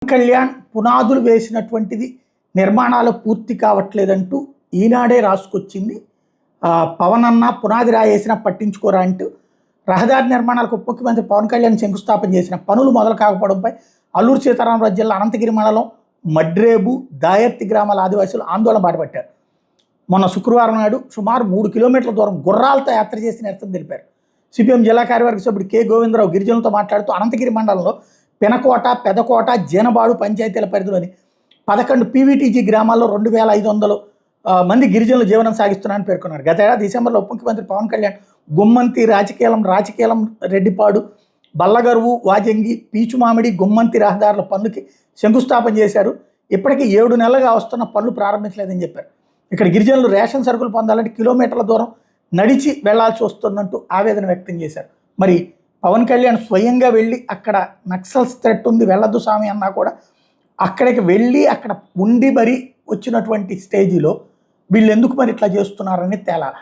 కళ్యాణ్ పునాదులు వేసినటువంటిది నిర్మాణాలు పూర్తి కావట్లేదంటూ ఈనాడే రాసుకొచ్చింది. పవన్ అన్న పునాది రాయేసినా పట్టించుకోరా అంటూ రహదారి నిర్మాణాలకు ఉప ముఖ్యమంత్రి పవన్ కళ్యాణ్ శంకుస్థాపన చేసిన పనులు మొదలు కాకపోవడంపై అల్లూరు సీతారామరాజు జిల్లా అనంతగిరి మండలం మడ్రేబు దాయర్తి గ్రామాల ఆదివాసులు ఆందోళన బాటపట్టారు. మొన్న శుక్రవారం నాడు సుమారు 3 కిలోమీటర్ల దూరం గుర్రాలతో యాత్ర చేసి నిరసన తెలిపారు. సిపిఎం జిల్లా కార్యవర్గ సభ్యుడు కె గోవిందరావు గిరిజనులతో మాట్లాడుతూ అనంతగిరి మండలంలో పెనకోట, పెదకోట, జీనబాడు పంచాయతీల పరిధిలోని 11 పీవీటీజీ గ్రామాల్లో 2500 మంది గిరిజనులు జీవనం సాగిస్తున్నారని పేర్కొన్నారు. గత ఏడాది డిసెంబర్లో ఉప ముఖ్యమంత్రి పవన్ కళ్యాణ్ గుమ్మంతి, రాచకీలం, రెడ్డిపాడు, బల్లగరువు, వాజంగి, పీచుమామిడి, గుమ్మంతి రహదారుల పనులకి శంకుస్థాపన చేశారు. ఇప్పటికీ 7 నెలలుగా వస్తున్న పనులు ప్రారంభించలేదని చెప్పారు. ఇక్కడ గిరిజనులు రేషన్ సరుకులు పొందాలంటే కిలోమీటర్ల దూరం నడిచి వెళ్లాల్సి వస్తుందంటూ ఆవేదన వ్యక్తం చేశారు. మరి పవన్ కళ్యాణ్ స్వయంగా వెళ్ళి అక్కడ నక్సల్స్ థ్రెట్ ఉంది వెళ్ళొద్దు స్వామి అన్నా కూడా అక్కడికి వెళ్ళి అక్కడ ఉండి మరి వచ్చినటువంటి స్టేజీలో వీళ్ళు ఎందుకు మరి ఇట్లా చేస్తున్నారని తేలాలి.